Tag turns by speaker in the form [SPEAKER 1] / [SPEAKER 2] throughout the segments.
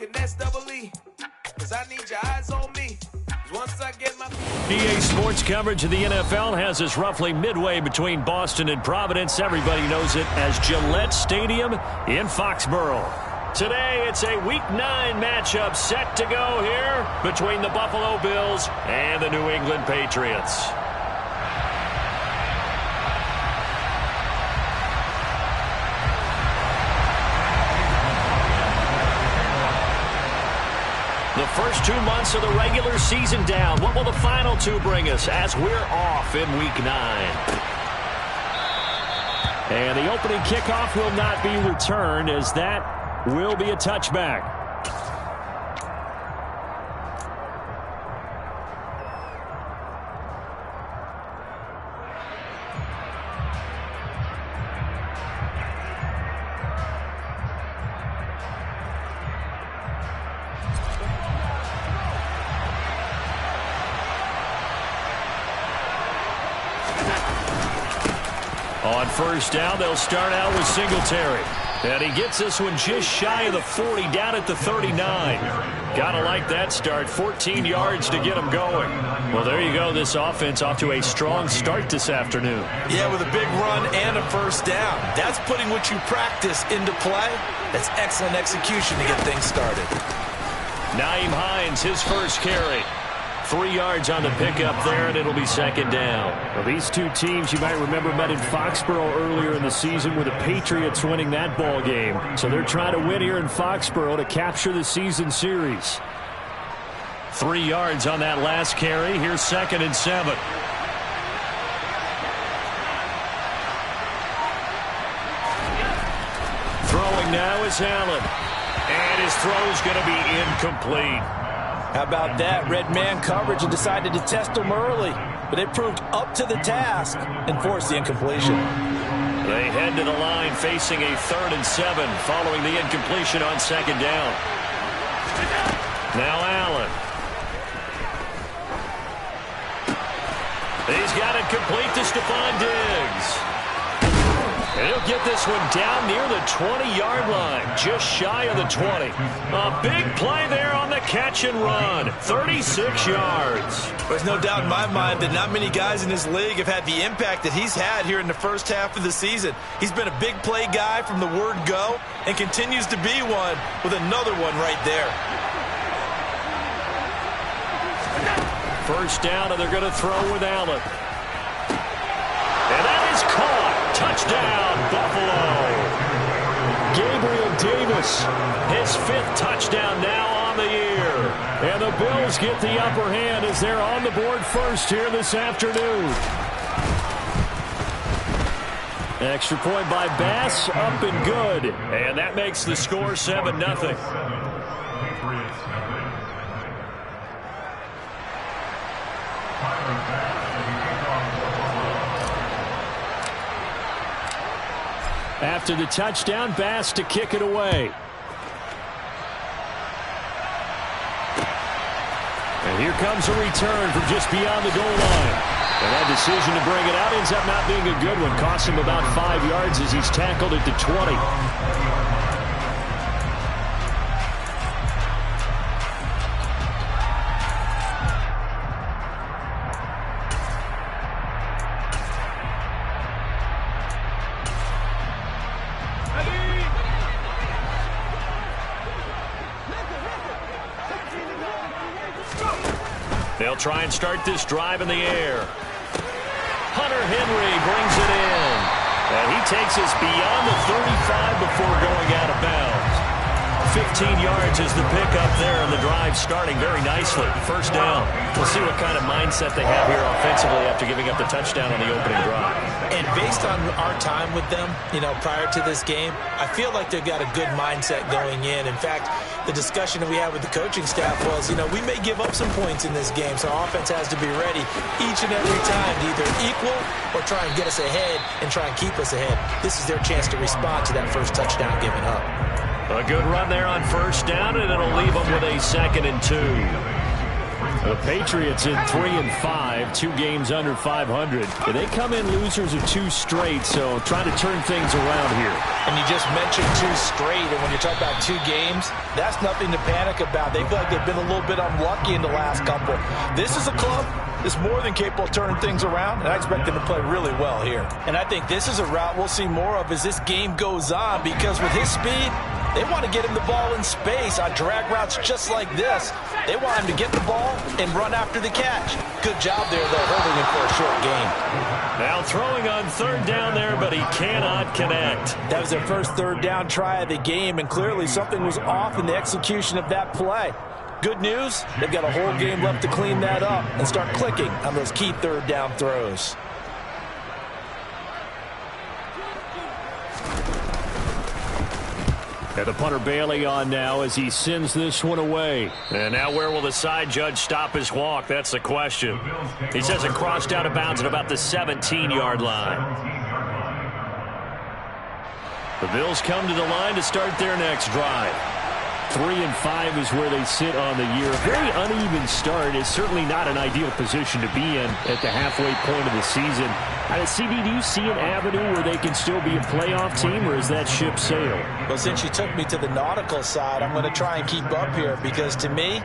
[SPEAKER 1] Connect double E, 'cause I need your eyes on me. Once I get my...
[SPEAKER 2] EA Sports coverage of the NFL has us roughly midway between Boston and Providence. Everybody knows it as Gillette Stadium in Foxborough. Today, it's a Week 9 matchup set to go here between the Buffalo Bills and the New England Patriots. The first 2 months of the regular season down. What will the final 2 bring us as we're off in Week 9? And the opening kickoff will not be returned, as that will be a touchback. On first down, they'll start out with Singletary. And he gets this one just shy of the 40, down at the 39. Gotta like that start. 14 yards to get him going. Well, there you go. This offense off to a strong start this afternoon.
[SPEAKER 3] Yeah, with a big run and a first down. That's putting what you practice into play. That's excellent execution to get things started.
[SPEAKER 2] Nyheim Hines, his first carry. 3 yards on the pickup there, and it'll be second down.
[SPEAKER 4] Well, these two teams, you might remember, met in Foxborough earlier in the season with the Patriots winning that ball game. So they're trying to win here in Foxborough to capture the season series.
[SPEAKER 2] 3 yards on that last carry. Here's 2nd and 7. Throwing now is Allen. And his throw's going to be incomplete.
[SPEAKER 3] How about that? Red man coverage and decided to test him early. But it proved up to the task and forced the incompletion.
[SPEAKER 2] They head to the line facing a 3rd and 7 following the incompletion on 2nd down. Now Allen. He's got it complete to Stephon Diggs. And he'll get this one down near the 20-yard line, just shy of the 20. A big play there on the catch and run, 36 yards.
[SPEAKER 3] There's no doubt in my mind that not many guys in this league have had the impact that he's had here in the first half of the season. He's been a big play guy from the word go and continues to be one with another one right there.
[SPEAKER 2] First down, and they're going to throw with Allen. And that is caught. Touchdown, Buffalo. Gabriel Davis, his 5th touchdown now on the year. And the Bills get the upper hand as they're on the board first here this afternoon. Extra point by Bass, up and good. And that makes the score 7-0. After the touchdown, Bass to kick it away. And here comes a return from just beyond the goal line. And that decision to bring it out ends up not being a good one. Costs him about 5 yards as he's tackled at the 20. They'll try and start this drive in the air. Hunter Henry brings it in. And he takes us beyond the 35 before going out of bounds. 15 yards is the pickup there, and the drive starting very nicely. First down. We'll see what kind of mindset they have here offensively after giving up the touchdown on the opening drive.
[SPEAKER 3] And based on our time with them, prior to this game, I feel like they've got a good mindset going in. In fact, the discussion that we had with the coaching staff was, we may give up some points in this game, so our offense has to be ready each and every time to either equal or try and get us ahead and try and keep us ahead. This is their chance to respond to that first touchdown given up.
[SPEAKER 2] A good run there on first down, and it'll leave them with a 2nd and 2.
[SPEAKER 4] The Patriots in 3-5, 2 games under 500. They come in losers of 2 straight, so trying to turn things around here.
[SPEAKER 3] And you just mentioned 2 straight, and when you talk about 2 games, that's nothing to panic about. They feel like they've been a little bit unlucky in the last couple. This is a club that's more than capable of turning things around, and I expect them to play really well here. And I think this is a route we'll see more of as this game goes on, because with his speed, they want to get him the ball in space on drag routes just like this. They want him to get the ball and run after the catch. Good job there, though, holding him for a short gain.
[SPEAKER 2] Now throwing on 3rd down there, but he cannot connect.
[SPEAKER 3] That was their first 3rd down try of the game, and clearly something was off in the execution of that play. Good news, they've got a whole game left to clean that up and start clicking on those key 3rd down throws.
[SPEAKER 4] And the punter Bailey on now as he sends this one away.
[SPEAKER 2] And now where will the side judge stop his walk? That's the question. He says it crossed out of bounds at about the 17-yard line. The Bills come to the line to start their next drive.
[SPEAKER 4] 3-5 is where they sit on the year. Very uneven start. It's certainly not an ideal position to be in at the halfway point of the season. CD, do you see an avenue where they can still be a playoff team, or is that ship sailed?
[SPEAKER 3] Well, since you took me to the nautical side, I'm going to try and keep up here, because to me,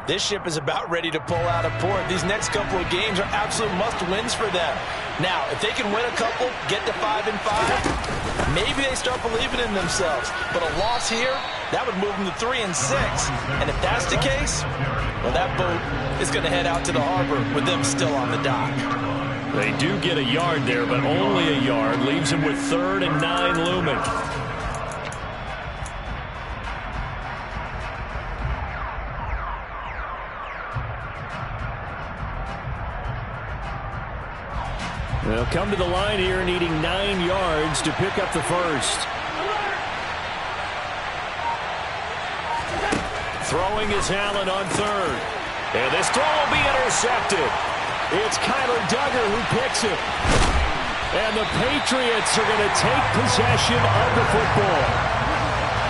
[SPEAKER 3] this ship is about ready to pull out of port. These next couple of games are absolute must-wins for them. Now, if they can win a couple, get to 5-5, maybe they start believing in themselves. But a loss here, that would move them to 3-6. And if that's the case, well, that boat is going to head out to the harbor with them still on the dock.
[SPEAKER 2] They do get a yard there, but only a yard. Leaves them with 3rd and 9 looming.
[SPEAKER 4] They'll come to the line here needing 9 yards to pick up the first.
[SPEAKER 2] Throwing is Allen on 3rd. And this throw will be intercepted. It's Kyler Duggar who picks it. And the Patriots are going to take possession of the football.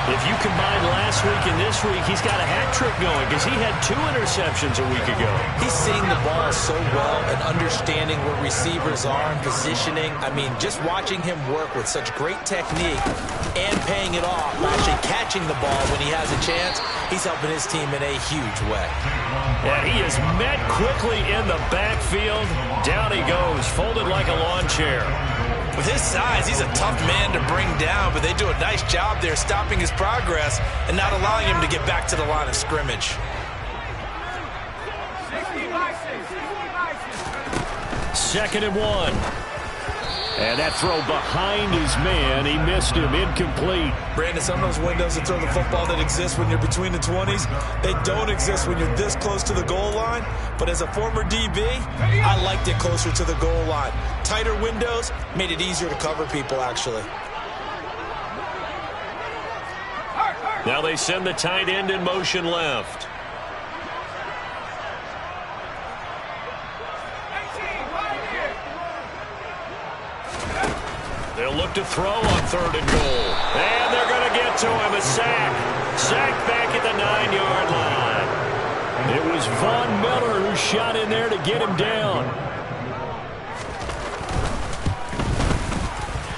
[SPEAKER 2] If you combine last week and this week, he's got a hat trick going, because he had 2 interceptions a week ago.
[SPEAKER 3] He's seeing the ball so well and understanding where receivers are and positioning. I mean, just watching him work with such great technique and paying it off, actually catching the ball when he has a chance, he's helping his team in a huge way.
[SPEAKER 2] And he is met quickly in the backfield. Down he goes, folded like a lawn chair.
[SPEAKER 3] With his size, he's a tough man to bring down, but they do a nice job there stopping his progress and not allowing him to get back to the line of scrimmage.
[SPEAKER 2] 2nd and 1.
[SPEAKER 4] And that throw behind his man, he missed him, incomplete.
[SPEAKER 3] Brandon, some of those windows to throw the football that exist when you're between the 20s, they don't exist when you're this close to the goal line. But as a former DB, I liked it closer to the goal line. Tighter windows made it easier to cover people, actually.
[SPEAKER 2] Now they send the tight end in motion left. They'll look to throw on 3rd and goal. And they're going to get to him. A sack. Sack back at the 9-yard line.
[SPEAKER 4] It was Von Miller who shot in there to get him down.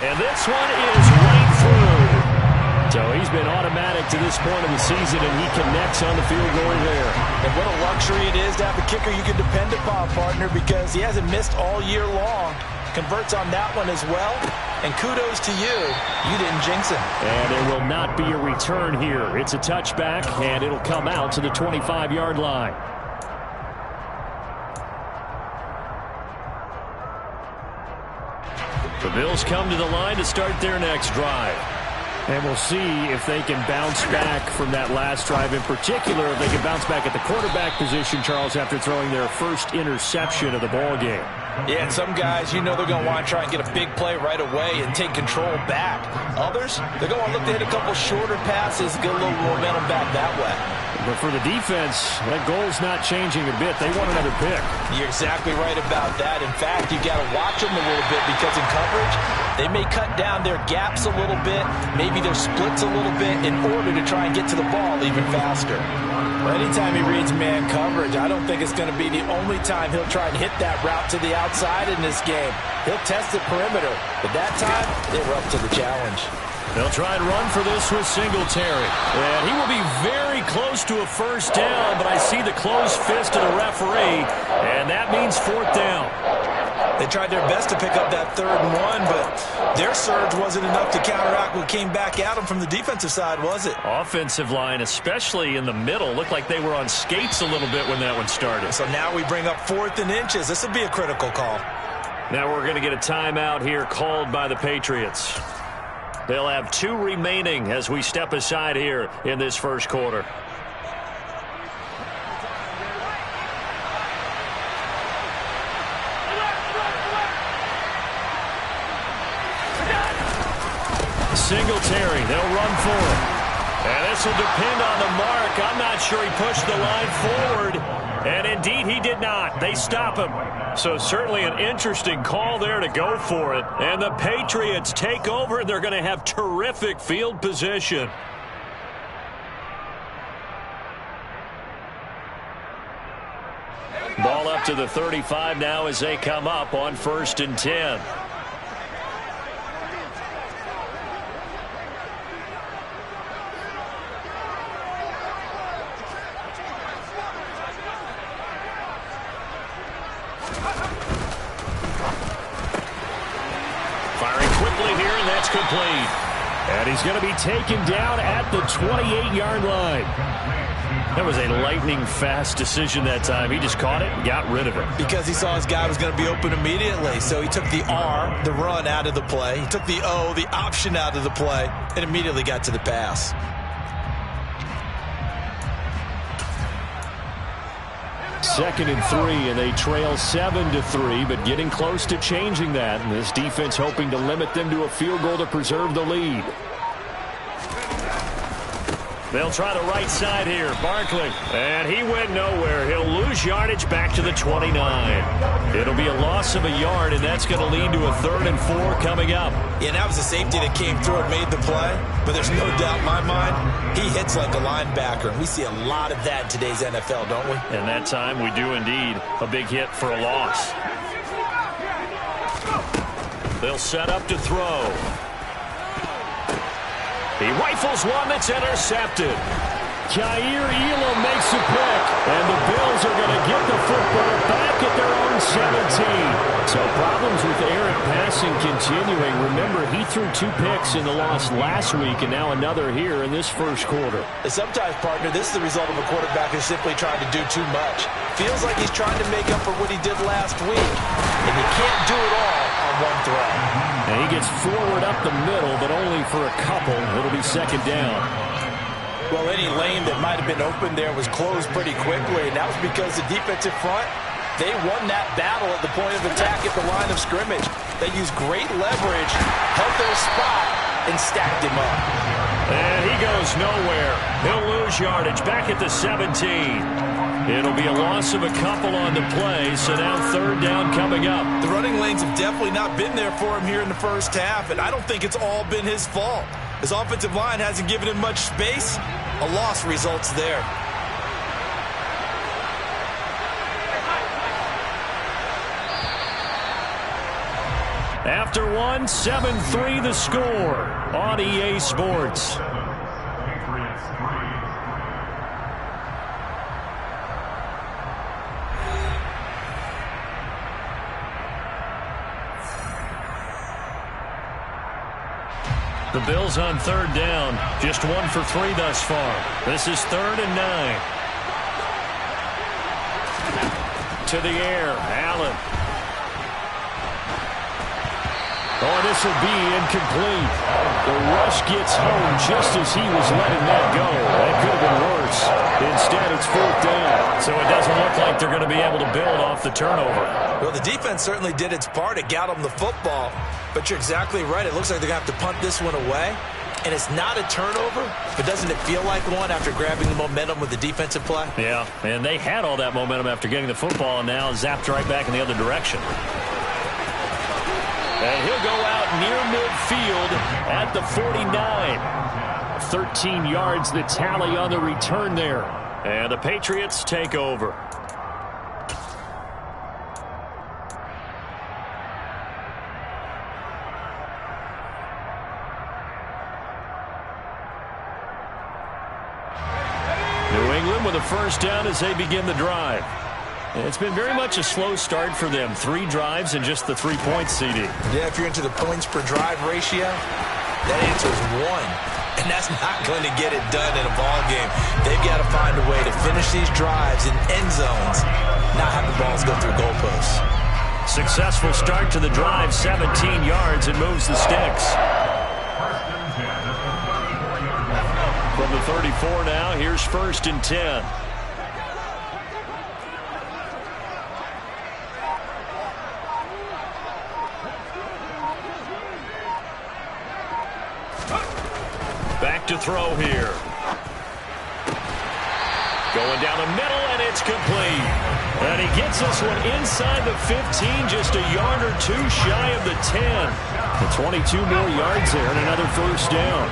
[SPEAKER 2] And this one is right through.
[SPEAKER 4] So he's been automatic to this point of the season, and he connects on the field goal there.
[SPEAKER 3] And what a luxury it is to have a kicker you can depend upon, partner, because he hasn't missed all year long. Converts on that one as well. And kudos to you. You didn't jinx him.
[SPEAKER 4] And there will not be a return here. It's a touchback, and it'll come out to the 25-yard line.
[SPEAKER 2] The Bills come to the line to start their next drive.
[SPEAKER 4] And we'll see if they can bounce back from that last drive, in particular, if they can bounce back at the quarterback position, Charles, after throwing their first interception of the ball game.
[SPEAKER 3] Yeah, and some guys, you know they're going to want to try and get a big play right away and take control back. Others, they're going to look to hit a couple shorter passes, get a little momentum back that way.
[SPEAKER 4] But for the defense, that goal's not changing a bit. They want another pick.
[SPEAKER 3] You're exactly right about that. In fact, you got to watch them a little bit because in coverage, they may cut down their gaps a little bit, maybe their splits a little bit in order to try and get to the ball even faster. Well, anytime he reads man coverage, I don't think it's going to be the only time he'll try and hit that route to the outside in this game. He'll test the perimeter, but that time, they were up to the challenge.
[SPEAKER 2] They'll try and run for this with Singletary. And he will be very close to a first down, but I see the closed fist of the referee, and that means fourth down.
[SPEAKER 3] They tried their best to pick up that 3rd and 1, but their surge wasn't enough to counteract what came back at them from the defensive side, was it?
[SPEAKER 2] Offensive line, especially in the middle, looked like they were on skates a little bit when that one started.
[SPEAKER 3] So now we bring up 4th and inches. This would be a critical call.
[SPEAKER 2] Now we're going to get a timeout here called by the Patriots. They'll have 2 remaining as we step aside here in this first quarter. Singletary, they'll run for it. And this will depend on the mark. I'm not sure he pushed the line forward. And indeed, he did not. They stop him. So certainly an interesting call there to go for it. And the Patriots take over. They're going to have terrific field position. Ball up to the 35 now as they come up on 1st and 10. Firing quickly here, and that's complete.
[SPEAKER 4] And he's going to be taken down at the 28-yard line.
[SPEAKER 2] That was a lightning-fast decision that time. He just caught it and got rid of it.
[SPEAKER 3] Because he saw his guy was going to be open immediately. So he took the R, the run, out of the play. He took the O, the option, out of the play, and immediately got to the pass.
[SPEAKER 4] Second and 3, and they trail 7-3, but getting close to changing that. And this defense hoping to limit them to a field goal to preserve the lead.
[SPEAKER 2] They'll try the right side here. Barkley. And he went nowhere. He'll lose yardage back to the 29. It'll be a loss of a yard, and that's going to lead to a 3rd and 4 coming up.
[SPEAKER 3] Yeah, that was a safety that came through and made the play. But there's no doubt in my mind, he hits like a linebacker. And we see a lot of that in today's NFL, don't we?
[SPEAKER 2] And that time we do indeed. A big hit for a loss. They'll set up to throw. He rifles one that's intercepted.
[SPEAKER 4] Kaiir Elam makes a pick, and the Bills are going to get the football back at their own 17. So problems with errant passing continuing. Remember, he threw 2 picks in the loss last week, and now another here in this first quarter.
[SPEAKER 3] And sometimes, partner, this is the result of a quarterback who's simply trying to do too much. Feels like he's trying to make up for what he did last week, and he can't do it all on one throw.
[SPEAKER 4] And he gets forward up the middle, but only for a couple. It'll be 2nd down.
[SPEAKER 3] Well, any lane that might have been open there was closed pretty quickly, and that was because the defensive front, they won that battle at the point of attack at the line of scrimmage. They used great leverage, held their spot, and stacked him up.
[SPEAKER 2] And he goes nowhere. He'll lose yardage back at the 17. It'll be a loss of a couple on the play, so now 3rd down coming up.
[SPEAKER 3] The running lanes have definitely not been there for him here in the first half, and I don't think it's all been his fault. His offensive line hasn't given him much space. A loss results there.
[SPEAKER 2] After one, 7-3 the score on EA Sports. The Bills on 3rd down. Just 1 for 3 thus far. This is 3rd and 9. To the air. Allen. Oh, this will be incomplete. The rush gets home just as he was letting that go. That could have been worse. Instead, it's 4th down. So it doesn't look like they're going to be able to build off the turnover.
[SPEAKER 3] Well, the defense certainly did its part. It got them the football. But you're exactly right. It looks like they're going to have to punt this one away. and it's not a turnover, but doesn't it feel like one after grabbing the momentum with the defensive play?
[SPEAKER 2] Yeah, and they had all that momentum after getting the football, and now zapped right back in the other direction. And he'll go out near midfield at the 49. 13 yards the tally on the return there. And the Patriots take over. New England with a first down as they begin the drive. It's been very much a slow start for them. 3 drives and just the 3 points, CD.
[SPEAKER 3] Yeah, if you're into the points per drive ratio, that answer is 1. And that's not going to get it done in a ball game. They've got to find a way to finish these drives in end zones, not have the balls go through goalposts.
[SPEAKER 2] Successful start to the drive, 17 yards, and moves the sticks. From the 34 now, here's 1st and 10. Back to throw here. Going down the middle, and it's complete. And he gets this one inside the 15, just a yard or 2 shy of the 10. And 22 more yards there and another first down.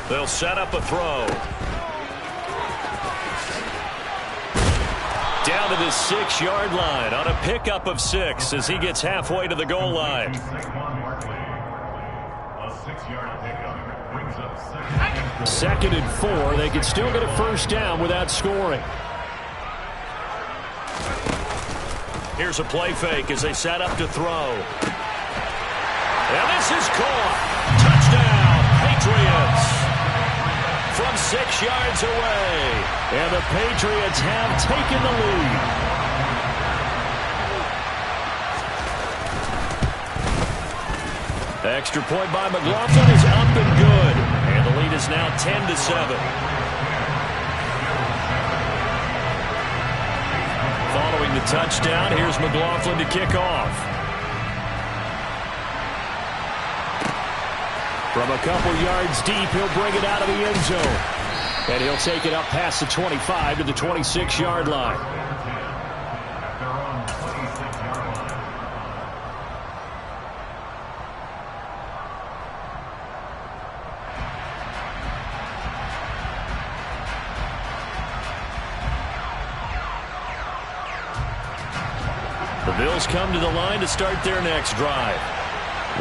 [SPEAKER 2] They'll set up a throw. Down to the 6-yard line on a pickup of 6 as he gets halfway to the goal line. Second and 4. They can still get a first down without scoring. Here's a play fake as they set up to throw. And this is caught. Touchdown, Patriots. From 6 yards away. And the Patriots have taken the lead. Extra point by McLaughlin is up and good. And the lead is now 10-7. Following the touchdown, here's McLaughlin to kick off. From a couple yards deep, he'll bring it out of the end zone. And he'll take it up past the 25 to the 26-yard line. The Bills come to the line to start their next drive.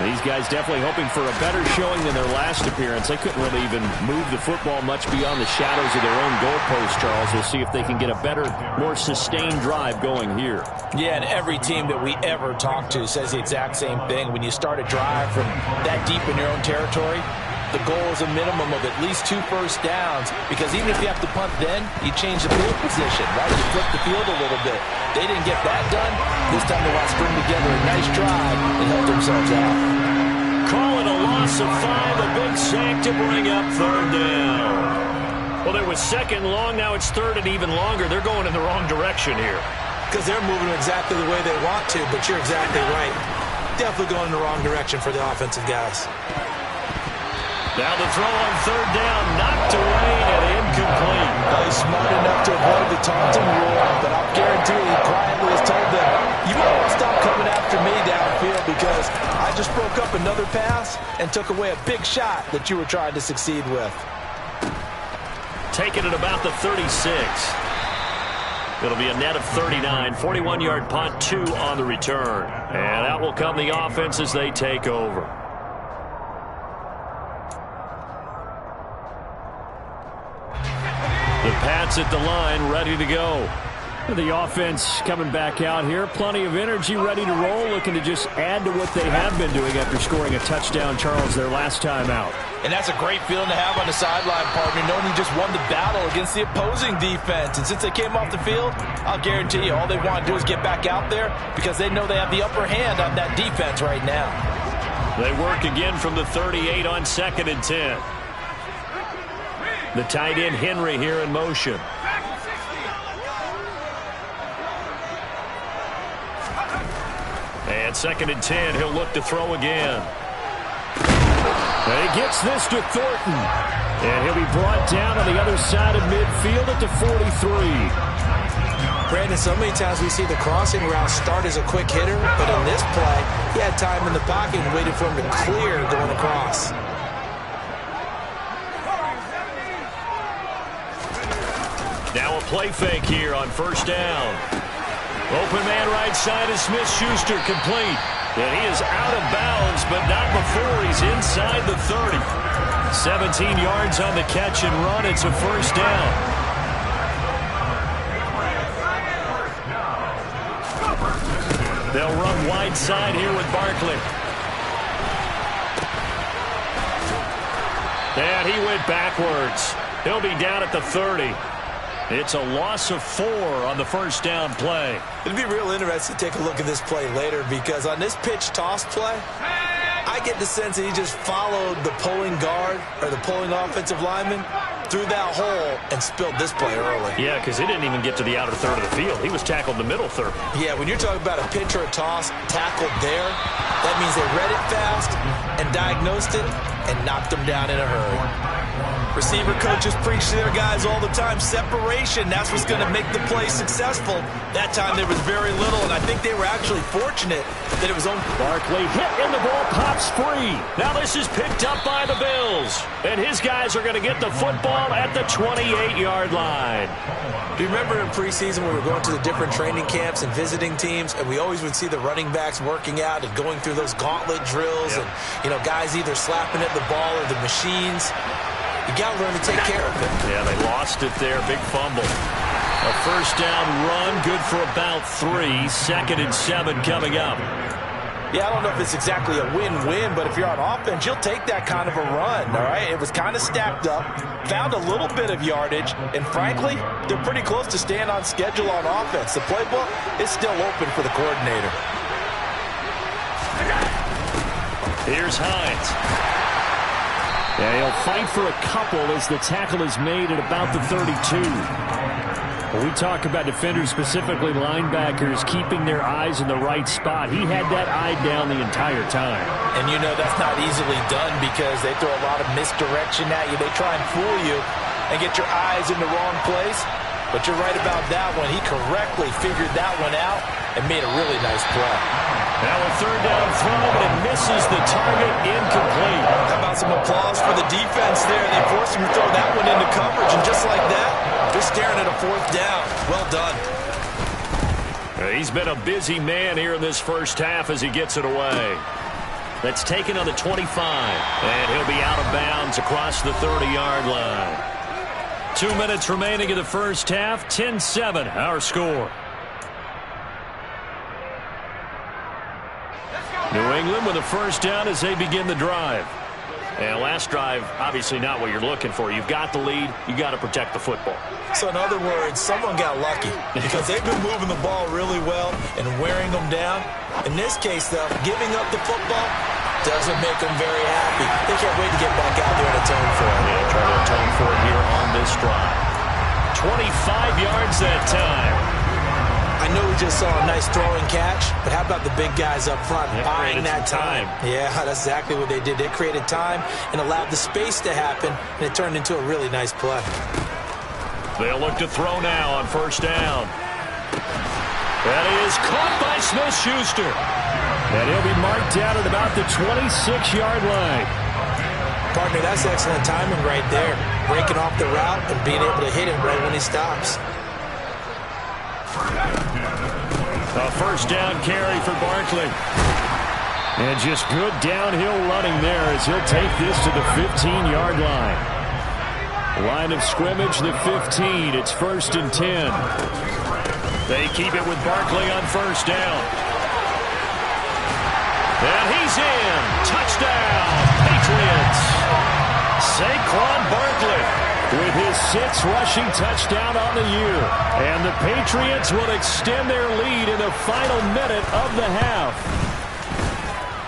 [SPEAKER 2] These guys definitely hoping for a better showing than their last appearance. They couldn't really even move the football much beyond the shadows of their own goalpost, Charles. We'll see if they can get a better, more sustained drive going here.
[SPEAKER 3] Yeah, and every team that we ever talk to says the exact same thing. When you start a drive from that deep in your own territory, the goal is a minimum of at least 2 first downs, because even if you have to punt then, you change the field position, right? You flip the field a little bit. They didn't get that done. This time they want to string together a nice drive and help themselves out.
[SPEAKER 2] Call it a loss of 5, a big sack to bring up 3rd down. Well, it was 2nd and long, now it's 3rd and even longer. They're going in the wrong direction here.
[SPEAKER 3] Because they're moving exactly the way they want to, but you're exactly right. Definitely going in the wrong direction for the offensive guys.
[SPEAKER 2] Now the throw on 3rd down, knocked away and incomplete.
[SPEAKER 3] He's smart enough to avoid the taunting rule, but I'll guarantee you he quietly has told them, you might want to stop coming after me downfield because I just broke up another pass and took away a big shot that you were trying to succeed with.
[SPEAKER 2] Taking it about the 36. It'll be a net of 39, 41-yard punt, 2 on the return. And out will come the offense as they take over. The Pats at the line, ready to go. The offense coming back out here. Plenty of energy, ready to roll, looking to just add to what they have been doing after scoring a touchdown, Charles, their last time out.
[SPEAKER 3] And that's a great feeling to have on the sideline, partner, knowing you just won the battle against the opposing defense. And since they came off the field, I'll guarantee you all they want to do is get back out there because they know they have the upper hand on that defense right now.
[SPEAKER 2] They work again from the 38 on 2nd and 10. The tight end Henry here in motion. And 2nd and 10, he'll look to throw again. And he gets this to Thornton. And he'll be brought down on the other side of midfield at the 43.
[SPEAKER 3] Brandon, so many times we see the crossing route start as a quick hitter, but in this play, he had time in the pocket and waited for him to clear going across.
[SPEAKER 2] Now a play fake here on 1st down. Open man right side is Smith-Schuster, complete. And he is out of bounds, but not before he's inside the 30. 17 yards on the catch and run. It's a 1st down. They'll run wide side here with Barkley. And he went backwards. He'll be down at the 30. It's a loss of 4 on the 1st down play.
[SPEAKER 3] It'd be real interesting to take a look at this play later, because on this pitch toss play, I get the sense that he just followed the pulling guard or the pulling offensive lineman through that hole and spilled this play early.
[SPEAKER 2] Yeah, because he didn't even get to the outer third of the field. He was tackled in the middle third.
[SPEAKER 3] Yeah, when you're talking about a pitch or a toss tackled there, that means they read it fast and diagnosed it and knocked him down in a hurry. Receiver coaches preach to their guys all the time. Separation, that's what's going to make the play successful. That time there was very little, and I think they were actually fortunate that it was on.
[SPEAKER 2] Barkley hit and the ball pops free. Now this is picked up by the Bills. And his guys are going to get the football at the 28-yard line.
[SPEAKER 3] Do you remember in preseason when we were going to the different training camps and visiting teams, and we always would see the running backs working out and going through those gauntlet drills, and, you know, guys either slapping at the ball or the machines. You got to learn to take care of it.
[SPEAKER 2] Yeah, they lost it there. Big fumble. A 1st down run, good for about 3. 2nd and 7 coming up.
[SPEAKER 3] Yeah, I don't know if it's exactly a win-win, but if you're on offense, you'll take that kind of a run, all right? It was kind of stacked up, found a little bit of yardage, and frankly, they're pretty close to staying on schedule on offense. The playbook is still open for the coordinator.
[SPEAKER 2] Here's Hines.
[SPEAKER 4] Yeah, he'll fight for a couple as the tackle is made at about the 32. When we talk about defenders, specifically linebackers, keeping their eyes in the right spot, he had that eye down the entire time.
[SPEAKER 3] And you know that's not easily done because they throw a lot of misdirection at you. They try and fool you and get your eyes in the wrong place. But you're right about that one. He correctly figured that one out and made a really nice play.
[SPEAKER 2] Now a 3rd down throw, but it misses the target, incomplete.
[SPEAKER 3] How about some applause for the defense there? They forced him to throw that one into coverage, and just like that, they're staring at a 4th down. Well done.
[SPEAKER 2] He's been a busy man here in this 1st half as he gets it away. That's taken on the 25, and he'll be out of bounds across the 30-yard line. 2 minutes remaining in the 1st half, 10-7 our score. New England with a 1st down as they begin the drive. And last drive, obviously not what you're looking for. You've got the lead. You got to protect the football.
[SPEAKER 3] So in other words, someone got lucky because they've been moving the ball really well and wearing them down. In this case, though, giving up the football doesn't make them very happy. They can't wait to get back out there and atone for it.
[SPEAKER 2] Yeah, try to atone for it here on this drive. 25 yards that time.
[SPEAKER 3] I know we just saw a nice throwing catch, but how about the big guys up front buying that time? Yeah, that's exactly what they did. They created time and allowed the space to happen, and it turned into a really nice play.
[SPEAKER 2] They'll look to throw now on 1st down. That is caught by Smith-Schuster.
[SPEAKER 4] And he'll be marked down at about the 26-yard line.
[SPEAKER 3] Partner, that's excellent timing right there. Breaking off the route and being able to hit it right when he stops.
[SPEAKER 2] A 1st down carry for Barkley.
[SPEAKER 4] And just good downhill running there as he'll take this to the 15-yard line. Line of scrimmage, the 15. It's 1st and 10.
[SPEAKER 2] They keep it with Barkley on 1st down. And he's in. Touchdown, Patriots. Saquon Barkley with his 6th rushing touchdown on the year. And the Patriots will extend their lead in the final minute of the half.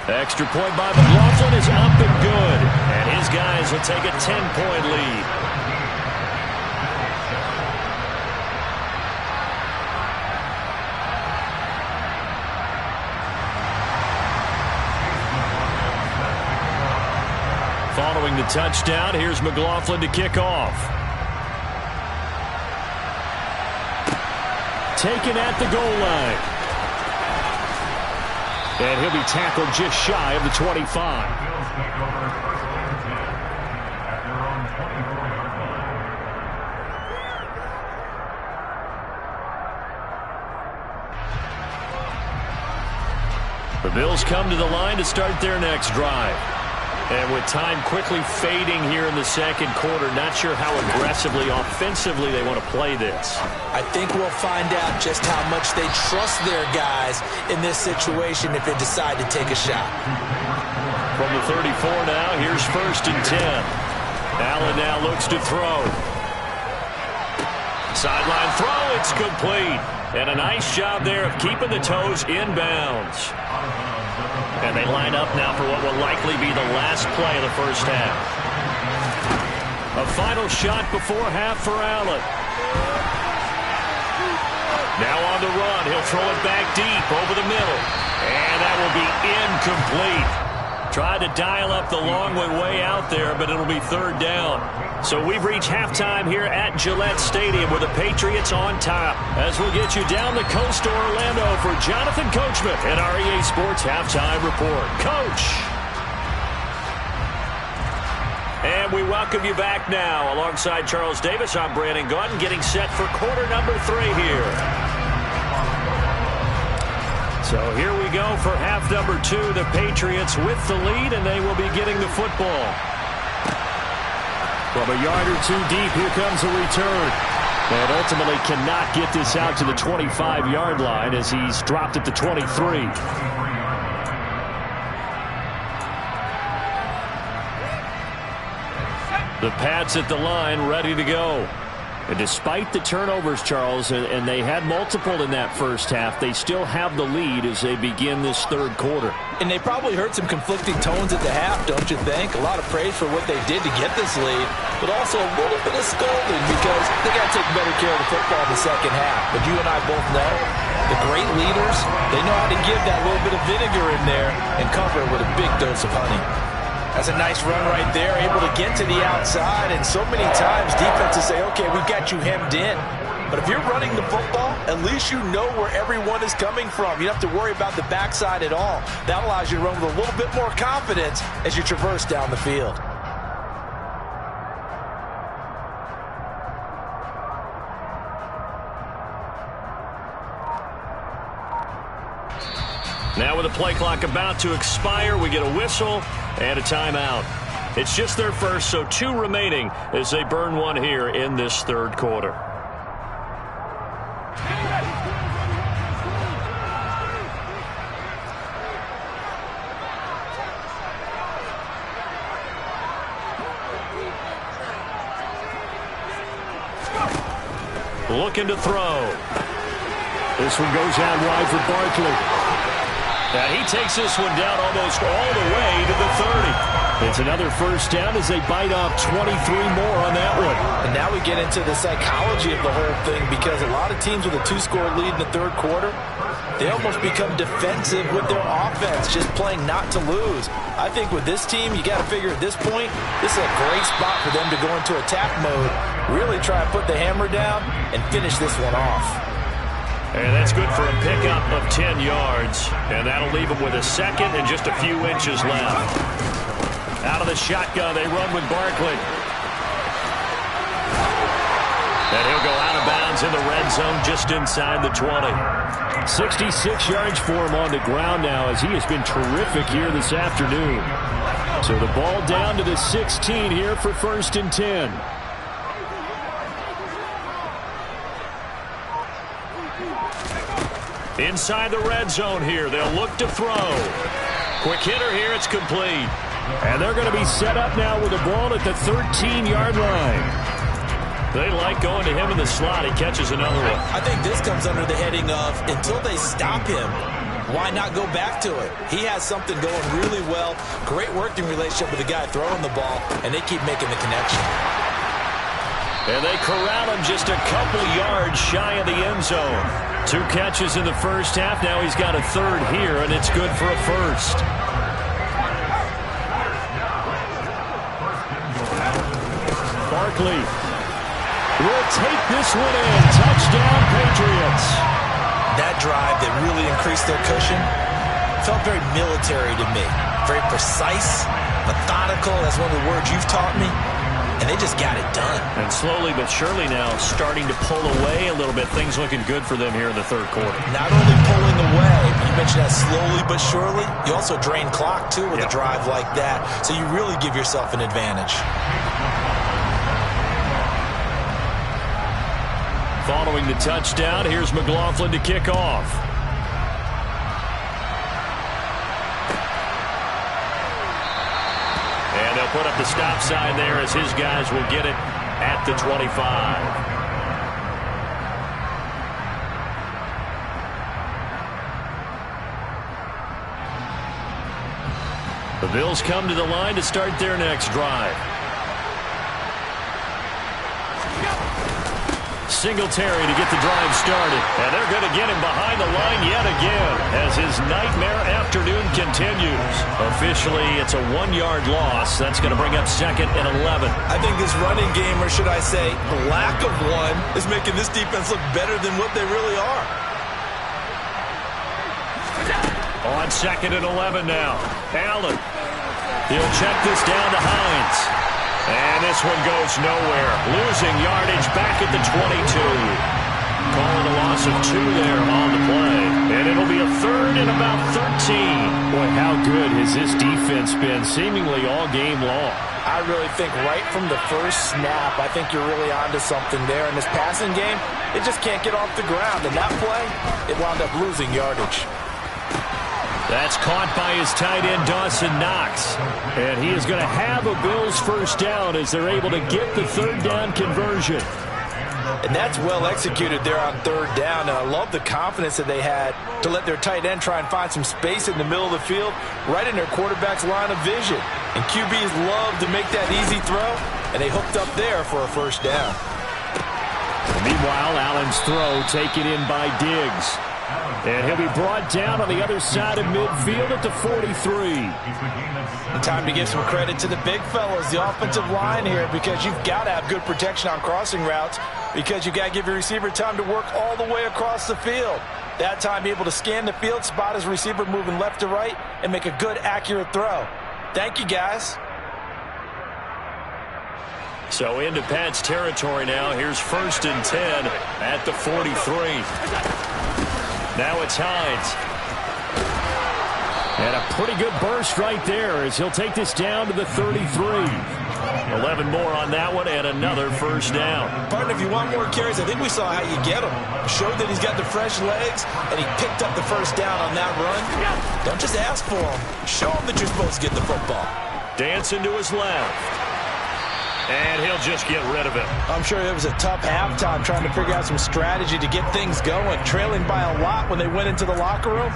[SPEAKER 2] Extra point by McLaughlin is up and good. And his guys will take a 10-point lead. Following the touchdown, here's McLaughlin to kick off. Taken at the goal line. And he'll be tackled just shy of the 25. The Bills come to the line to start their next drive. And with time quickly fading here in the second quarter, not sure how aggressively, offensively they want to play this.
[SPEAKER 3] I think we'll find out just how much they trust their guys in this situation if they decide to take a shot.
[SPEAKER 2] From the 34 now, here's 1st and 10. Allen now looks to throw. Sideline throw, it's complete. And a nice job there of keeping the toes inbounds. And they line up now for what will likely be the last play of the first half. A final shot before half for Allen. Now on the run. He'll throw it back deep over the middle. And that will be incomplete. Tried to dial up the long way out there, but it'll be 3rd down. So we've reached halftime here at Gillette Stadium with the Patriots on top. As we'll get you down the coast to Orlando for Jonathan Coachman and our EA Sports Halftime Report. Coach! And we welcome you back now. Alongside Charles Davis, I'm Brandon Gunn, getting set for quarter number 3 here. So here we go for half number 2. The Patriots with the lead, and they will be getting the football. From a yard or 2 deep, here comes a return. And ultimately cannot get this out to the 25-yard line as he's dropped at the 23. The Pats at the line, ready to go. And despite the turnovers, Charles, and they had multiple in that first half, they still have the lead as they begin this 3rd quarter.
[SPEAKER 3] And they probably heard some conflicting tones at the half, don't you think? A lot of praise for what they did to get this lead, but also a little bit of scolding because they got to take better care of the football in the second half. But you and I both know the great leaders, they know how to give that little bit of vinegar in there and cover it with a big dose of honey. That's a nice run right there, able to get to the outside, and so many times defenses say, okay, we've got you hemmed in. But if you're running the football, at least you know where everyone is coming from. You don't have to worry about the backside at all. That allows you to run with a little bit more confidence as you traverse down the field.
[SPEAKER 2] Now with the play clock about to expire, we get a whistle and a timeout. It's just their first, so 2 remaining as they burn one here in this 3rd quarter. Looking to throw. This one goes out wide for Barkley. And he takes this one down almost all the way to the 30. It's another first down as they bite off 23 more on that one.
[SPEAKER 3] And now we get into the psychology of the whole thing because a lot of teams with a 2-score lead in the 3rd quarter, they almost become defensive with their offense, just playing not to lose. I think with this team, you got to figure at this point, this is a great spot for them to go into attack mode, really try and put the hammer down and finish this one off.
[SPEAKER 2] And that's good for a pickup of 10 yards. And that'll leave him with a second and just a few inches left. Out of the shotgun, they run with Barkley. And he'll go out of bounds in the red zone just inside the 20. 66 yards for him on the ground now as he has been terrific here this afternoon. So the ball down to the 16 here for 1st and 10. Inside the red zone here. They'll look to throw. Quick hitter here. It's complete. And they're going to be set up now with the ball at the 13-yard line. They like going to him in the slot. He catches another one.
[SPEAKER 3] I think this comes under the heading of until they stop him, why not go back to it? He has something going really well. Great working relationship with the guy throwing the ball, and they keep making the connection.
[SPEAKER 2] And they corral him just a couple yards shy of the end zone. 2 catches in the first half. Now he's got a 3rd here, and it's good for a first.
[SPEAKER 4] quickly. Will take this one in. Touchdown, Patriots.
[SPEAKER 3] That drive that really increased their cushion felt very military to me. Very precise, methodical. That's one of the words you've taught me. And they just got it done.
[SPEAKER 2] And slowly but surely now starting to pull away a little bit. Things looking good for them here in the third quarter.
[SPEAKER 3] Not only pulling away, you mentioned that slowly but surely, you also drain clock, too, with a drive like that. So you really give yourself an advantage.
[SPEAKER 2] Following the touchdown, here's McLaughlin to kick off. And they'll put up the stop sign there as his guys will get it at the 25. The Bills come to the line to start their next drive. Singletary to get the drive started. And they're going to get him behind the line yet again as his nightmare afternoon continues. Officially, it's a 1-yard loss. That's going to bring up 2nd and 11.
[SPEAKER 3] I think this running game, or should I say lack of one, is making this defense look better than what they really are.
[SPEAKER 2] On 2nd and 11 now. Allen. He'll check this down to Hines. And this one goes nowhere. Losing yardage back at the 22. Calling a loss of 2 there on the play. And it'll be a 3rd and about 13.
[SPEAKER 4] Boy, how good has this defense been seemingly all game long?
[SPEAKER 3] I really think right from the first snap, I think you're really onto something there. In this passing game, it just can't get off the ground. And that play, it wound up losing yardage.
[SPEAKER 2] That's caught by his tight end, Dawson Knox.
[SPEAKER 4] And he is going to have a Bills first down as they're able to get the 3rd down conversion.
[SPEAKER 3] And that's well executed there on 3rd down. And I love the confidence that they had to let their tight end try and find some space in the middle of the field, right in their quarterback's line of vision. And QBs love to make that easy throw, and they hooked up there for a first down.
[SPEAKER 4] Meanwhile, Allen's throw taken in by Diggs. And he'll be brought down on the other side of midfield at the 43.
[SPEAKER 3] Time to give some credit to the big fellas, the offensive line here, because you've got to have good protection on crossing routes, because you've got to give your receiver time to work all the way across the field. That time, be able to scan the field, spot his receiver moving left to right, and make a good, accurate throw. Thank you, guys.
[SPEAKER 2] So into Pat's territory now. Here's 1st and 10 at the 43. Now it's Hines.
[SPEAKER 4] And a pretty good burst right there as he'll take this down to the 33.
[SPEAKER 2] 11 more on that one and another first down.
[SPEAKER 3] Partner, if you want more carries, I think we saw how you get him. Showed that he's got the fresh legs, and he picked up the first down on that run. Don't just ask for him. Show him that you're supposed to get the football.
[SPEAKER 2] Dancing to his left. And he'll just get rid of it.
[SPEAKER 3] I'm sure it was a tough halftime trying to figure out some strategy to get things going. Trailing by a lot when they went into the locker room.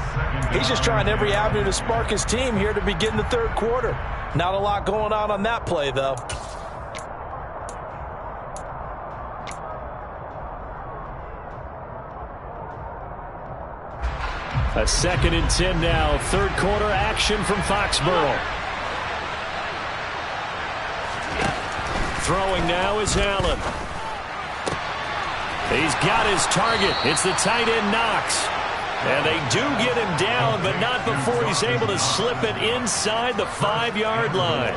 [SPEAKER 3] He's just trying every avenue to spark his team here to begin the 3rd quarter. Not a lot going on that play, though.
[SPEAKER 4] A 2nd and 10 now. 3rd quarter action from Foxborough.
[SPEAKER 2] Throwing now is Allen. He's got his target. It's the tight end Knox. And they do get him down, but not before he's able to slip it inside the 5-yard line.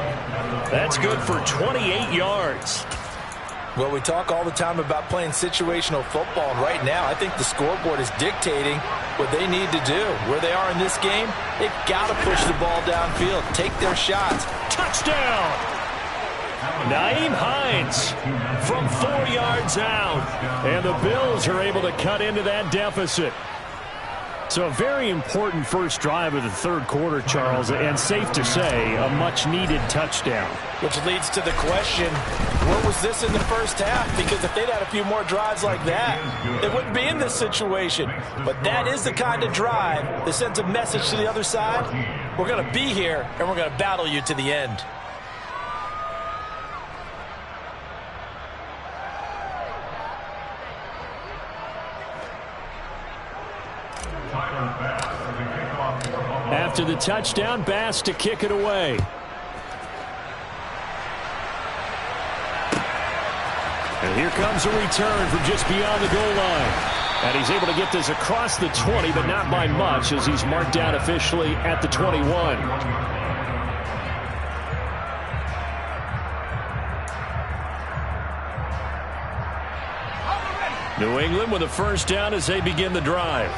[SPEAKER 2] That's good for 28 yards.
[SPEAKER 3] Well, we talk all the time about playing situational football, and right now I think the scoreboard is dictating what they need to do. Where they are in this game, they've got to push the ball downfield, take their shots.
[SPEAKER 2] Touchdown! Nyheim Hines from 4 yards out.
[SPEAKER 4] And the Bills are able to cut into that deficit. So a very important first drive of the 3rd quarter, Charles, and safe to say, a much-needed touchdown.
[SPEAKER 3] Which leads to the question, where was this in the first half? Because if they'd had a few more drives like that, they wouldn't be in this situation. But that is the kind of drive that sends a message to the other side. We're going to be here, and we're going to battle you to the end.
[SPEAKER 4] After the touchdown, Bass to kick it away. And here comes a return from just beyond the goal line. And he's able to get this across the 20, but not by much, as he's marked down officially at the 21. New England with a first down as they begin the drive.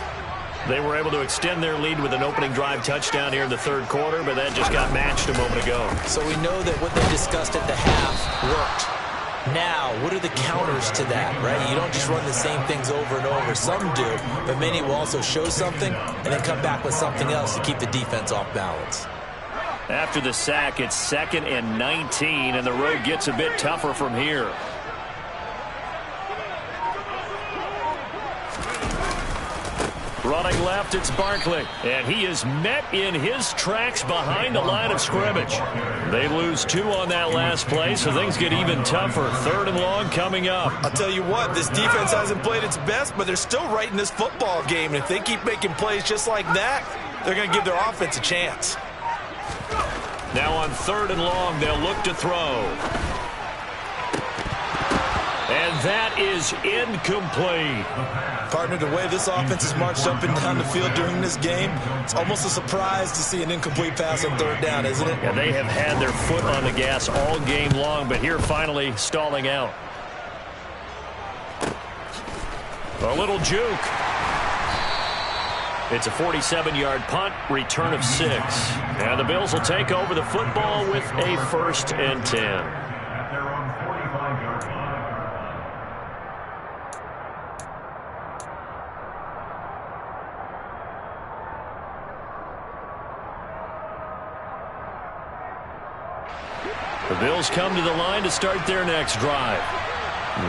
[SPEAKER 4] They were able to extend their lead with an opening drive touchdown here in the third quarter, but that just got matched a moment ago.
[SPEAKER 3] So we know that what they discussed at the half worked. Now, what are the counters to that, right? You don't just run the same things over and over. Some do, but many will also show something and then come back with something else to keep the defense off balance.
[SPEAKER 4] After the sack, it's 2nd and 19, and the road gets a bit tougher from here. Running left, it's Barkley. And he is met in his tracks behind the line of scrimmage. They lose 2 on that last play, so things get even tougher. 3rd and long coming up.
[SPEAKER 3] I'll tell you what, this defense hasn't played its best, but they're still right in this football game. And if they keep making plays just like that, they're going to give their offense a chance.
[SPEAKER 4] Now on 3rd and long, they'll look to throw. And that is incomplete.
[SPEAKER 3] Partner, the way this offense has marched up and down the field during this game, it's almost a surprise to see an incomplete pass on 3rd down, isn't it?
[SPEAKER 4] Yeah, they have had their foot on the gas all game long, but here finally stalling out. A little juke. It's a 47-yard punt, return of 6. And the Bills will take over the football with a 1st and 10. The Bills come to the line to start their next drive.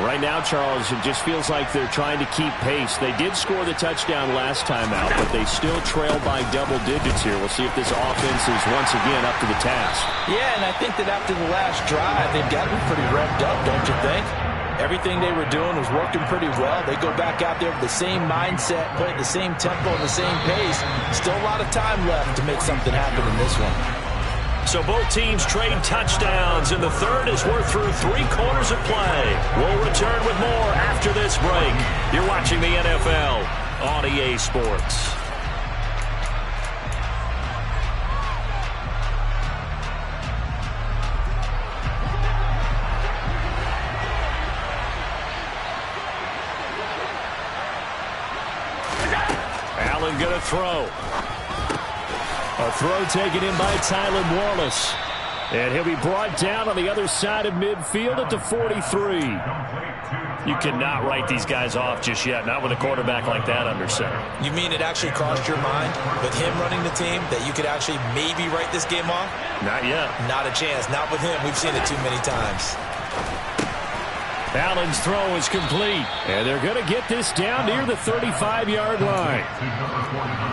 [SPEAKER 4] Right now, Charles, it just feels like they're trying to keep pace. They did score the touchdown last time out, but they still trail by double digits here. We'll see if this offense is once again up to the task.
[SPEAKER 3] Yeah, and I think that after the last drive, they've gotten pretty revved up, don't you think? Everything they were doing was working pretty well. They go back out there with the same mindset, play at the same tempo and the same pace. Still a lot of time left to make something happen in this one.
[SPEAKER 2] So both teams trade touchdowns, and the third as we're through 3 quarters of play. We'll return with more after this break. You're watching the NFL on EA Sports. Allen gonna throw. A throw taken in by Tylan Wallace. And he'll be brought down on the other side of midfield at the 43. You cannot write these guys off just yet, not with a quarterback like that under center.
[SPEAKER 3] You mean it actually crossed your mind with him running the team that you could actually maybe write this game off?
[SPEAKER 2] Not yet.
[SPEAKER 3] Not a chance. Not with him. We've seen it too many times.
[SPEAKER 4] Allen's throw is complete, and they're going to get this down near the 35-yard line.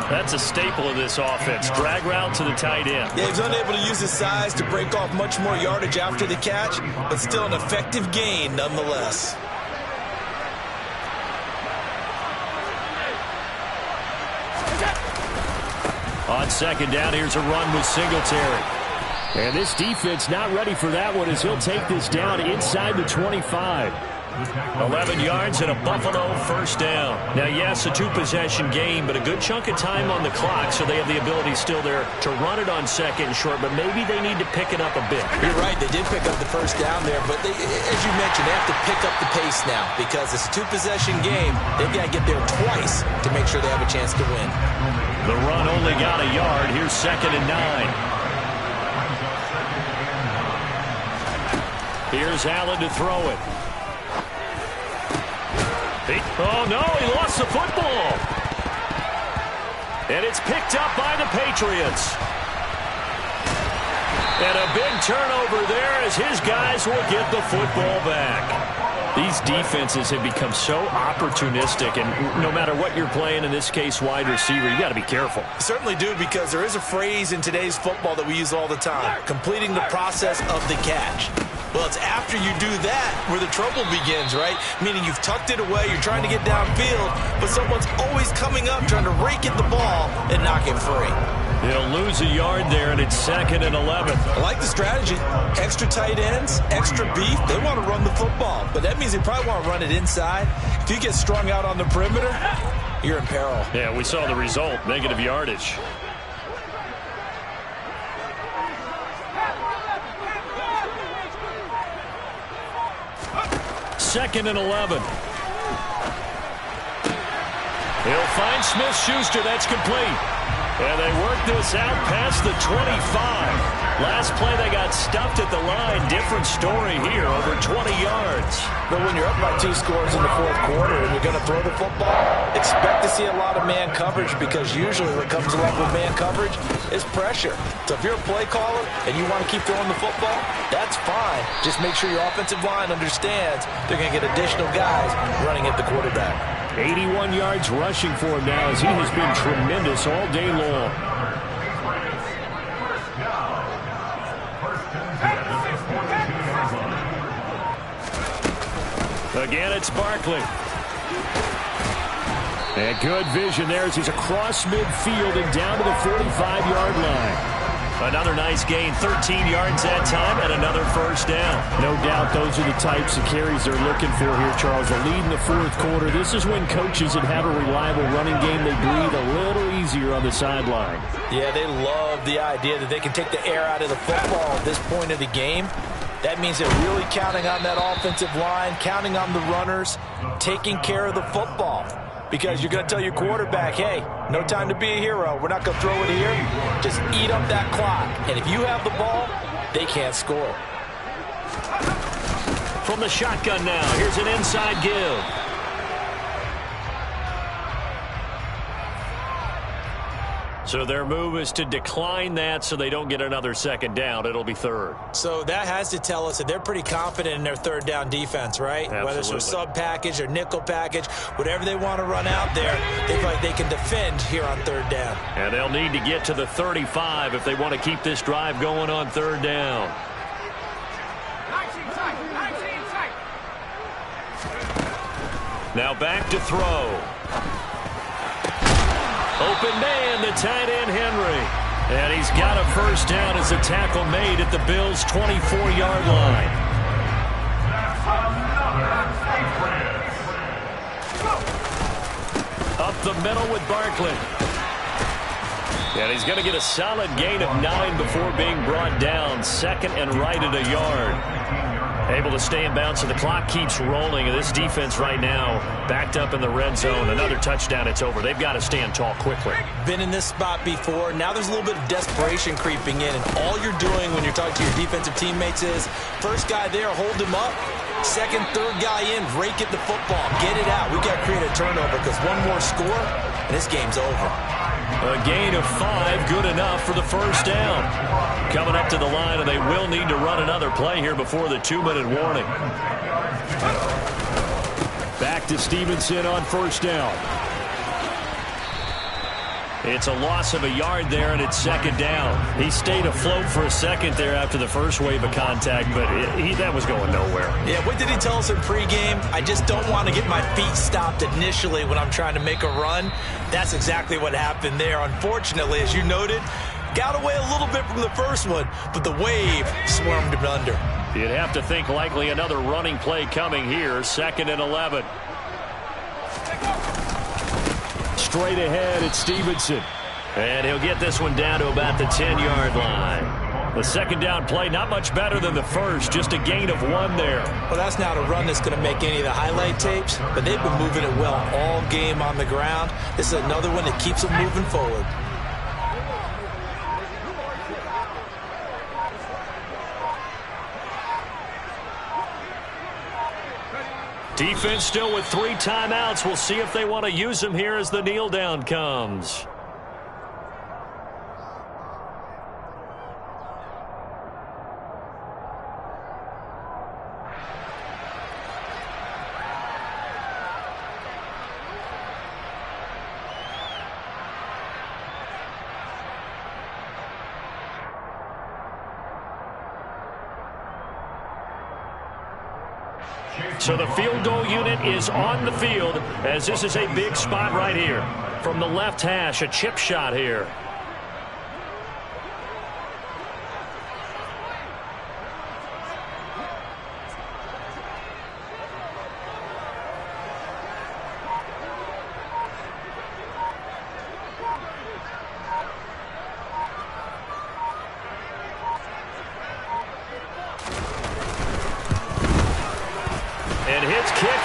[SPEAKER 2] That's a staple of this offense. Drag route to the tight end.
[SPEAKER 3] Yeah, he's unable to use his size to break off much more yardage after the catch, but still an effective gain nonetheless.
[SPEAKER 4] On 2nd down, here's a run with Singletary. And this defense not ready for that one as he'll take this down inside the 25.
[SPEAKER 2] 11 yards and a Buffalo first down. Now, yes, a 2-possession game, but a good chunk of time on the clock, so they have the ability still there to run it on 2nd and short, but maybe they need to pick it up a bit.
[SPEAKER 3] You're right. They did pick up the first down there, but they, as you mentioned, they have to pick up the pace now because it's a 2-possession game. They've got to get there twice to make sure they have a chance to win.
[SPEAKER 2] The run only got a yard. Here's 2nd and 9. Here's Allen to throw it. Oh, no, he lost the football. And it's picked up by the Patriots. And a big turnover there as his guys will get the football back. These defenses have become so opportunistic, and no matter what you're playing, in this case wide receiver, you got to be careful.
[SPEAKER 3] Certainly do, because there is a phrase in today's football that we use all the time, completing the process of the catch. Well, it's after you do that where the trouble begins, right? Meaning you've tucked it away, you're trying to get downfield, but someone's always coming up trying to rake at the ball and knock it free.
[SPEAKER 2] He'll lose a yard there, and it's 2nd and 11.
[SPEAKER 3] I like the strategy. Extra tight ends, extra beef. They want to run the football, but that means they probably want to run it inside. If you get strung out on the perimeter, you're in peril.
[SPEAKER 2] Yeah, we saw the result, negative yardage. 2nd and 11. He'll find Smith-Schuster. That's complete. And they work this out past the 25. Last play, they got stuffed at the line. Different story here, over 20 yards.
[SPEAKER 3] But when you're up by 2 scores in the 4th quarter and you're going to throw the football, expect to see a lot of man coverage, because usually what comes along with man coverage is pressure. So if you're a play caller and you want to keep throwing the football, that's fine. Just make sure your offensive line understands they're going to get additional guys running at the quarterback.
[SPEAKER 4] 81 yards rushing for him now, as he has been tremendous all day long.
[SPEAKER 2] Again, it's Barkley.
[SPEAKER 4] And good vision there as he's across midfield and down to the 45-yard line.
[SPEAKER 2] Another nice gain, 13 yards that time, and another first down.
[SPEAKER 4] No doubt those are the types of carries they're looking for here, Charles. A lead in the 4th quarter. This is when coaches that have a reliable running game, they breathe a little easier on the sideline.
[SPEAKER 3] Yeah, they love the idea that they can take the air out of the football at this point of the game. That means they're really counting on that offensive line, counting on the runners, taking care of the football. Because you're going to tell your quarterback, hey, no time to be a hero. We're not going to throw it here. Just eat up that clock. And if you have the ball, they can't score.
[SPEAKER 2] From the shotgun now, here's an inside give. So their move is to decline that so they don't get another 2nd down. It'll be 3rd.
[SPEAKER 3] So that has to tell us that they're pretty confident in their 3rd down defense, right?
[SPEAKER 2] Absolutely.
[SPEAKER 3] Whether it's a sub package or nickel package, whatever they want to run out there, they feel like they can defend here on 3rd down.
[SPEAKER 2] And they'll need to get to the 35 if they want to keep this drive going on 3rd down. Now back to throw. Open man, the tight end, Henry. And he's got a first down as a tackle made at the Bills' 24-yard line. Up the middle with Barkley. And he's going to get a solid gain of 9 before being brought down. 2nd and right at a yard. Able to stay in bounds, so the clock keeps rolling. And this defense right now backed up in the red zone. Another touchdown, it's over. They've got to stand tall quickly.
[SPEAKER 3] Been in this spot before. Now there's a little bit of desperation creeping in. And all you're doing when you're talking to your defensive teammates is, first guy there, hold him up. 2nd, 3rd guy in, rake at the football. Get it out. We got to create a turnover, because one more score, and this game's over.
[SPEAKER 2] A gain of 5, good enough for the first down. Coming up to the line, and they will need to run another play here before the 2-minute warning.
[SPEAKER 4] Back to Stevenson on first down.
[SPEAKER 2] It's a loss of a yard there, and it's 2nd down. He stayed afloat for a second there after the first wave of contact, but that was going nowhere.
[SPEAKER 3] Yeah, what did he tell us in pregame? I just don't want to get my feet stopped initially when I'm trying to make a run. That's exactly what happened there. Unfortunately, as you noted, got away a little bit from the first one, but the wave swarmed him under.
[SPEAKER 2] You'd have to think likely another running play coming here. 2nd and 11.
[SPEAKER 4] Straight ahead, it's Stevenson.
[SPEAKER 2] And he'll get this one down to about the 10-yard line. The 2nd down play, not much better than the first, just a gain of 1 there.
[SPEAKER 3] Well, that's not a run that's going to make any of the highlight tapes, but they've been moving it well all game on the ground. This is another one that keeps them moving forward.
[SPEAKER 2] Defense still with 3 timeouts. We'll see if they want to use them here as the kneel down comes. So the field goal unit is on the field, as this is a big spot right here. From the left hash, a chip shot here.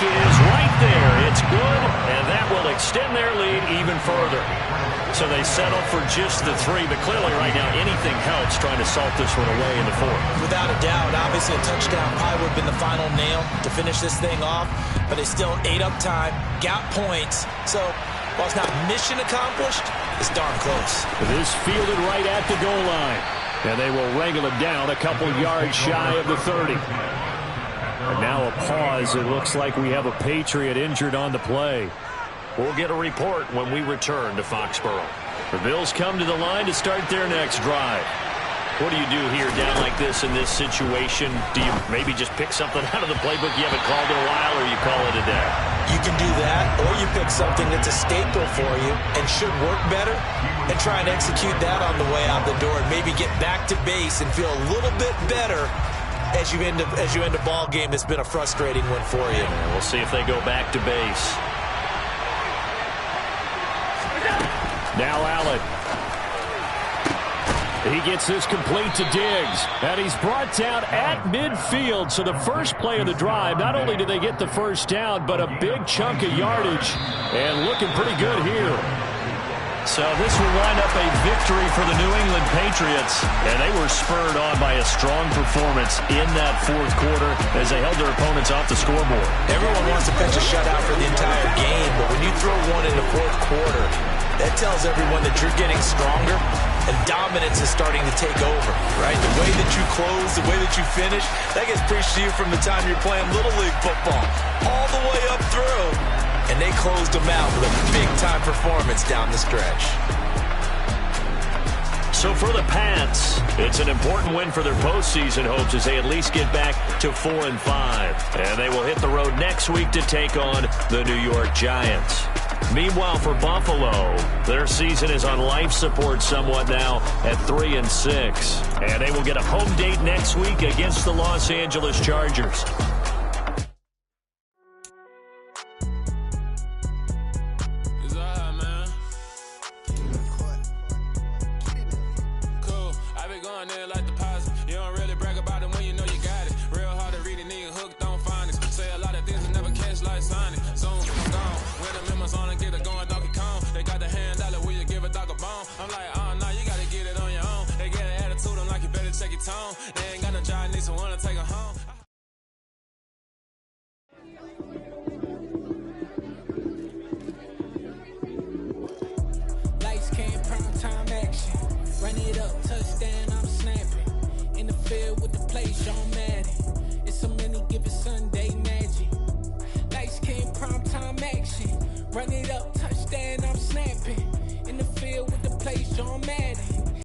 [SPEAKER 2] is right there. It's good, and that will extend their lead even further. So they settle for just the 3, but clearly right now anything helps trying to salt this one away in the 4th.
[SPEAKER 3] Without a doubt, obviously a touchdown probably would have been the final nail to finish this thing off, but they still ate up time, got points. So while it's not mission accomplished, it's darn close.
[SPEAKER 4] This fielded right at the goal line, and they will wrangle it down a couple yards shy of the 30. And now a pause. It looks like we have a Patriot injured on the play.
[SPEAKER 2] We'll get a report when we return to Foxborough. The Bills come to the line to start their next drive. What do you do here down like this in this situation? Do you maybe just pick something out of the playbook you haven't called in a while, or you call it a day?
[SPEAKER 3] You can do that, or you pick something that's a staple for you and should work better and try and execute that on the way out the door and maybe get back to base and feel a little bit better as you end a ball game that's been a frustrating one for you.
[SPEAKER 2] Yeah, we'll see if they go back to base.
[SPEAKER 4] Now Allen. He gets this complete to Diggs, and he's brought down at midfield. So the first play of the drive, not only do they get the first down, but a big chunk of yardage, and looking pretty good here.
[SPEAKER 2] So this will wind up a victory for the New England Patriots, and they were spurred on by a strong performance in that 4th quarter as they held their opponents off the scoreboard.
[SPEAKER 3] Everyone wants to pitch a shutout for the entire game, but when you throw one in the 4th quarter, that tells everyone that you're getting stronger and dominance is starting to take over, right? The way that you close, the way that you finish, that gets preached to you from the time you're playing Little League football all the way up through. And they closed them out with a big-time performance down the stretch.
[SPEAKER 2] So for the Pats, it's an important win for their postseason hopes as they at least get back to 4-5. And they will hit the road next week to take on the New York Giants. Meanwhile, for Buffalo, their season is on life support somewhat now at 3-6. And they will get a home date next week against the Los Angeles Chargers.
[SPEAKER 1] They ain't got no job, need someone to take her home.
[SPEAKER 5] Lights came, prime time action. Run it up, touchdown, I'm snapping. In the field with the play, Sean Madden. It's so many, give it Sunday magic. Lights came, prime time action. Run it up, touchdown, I'm snapping. In the field with the play, Sean Madden.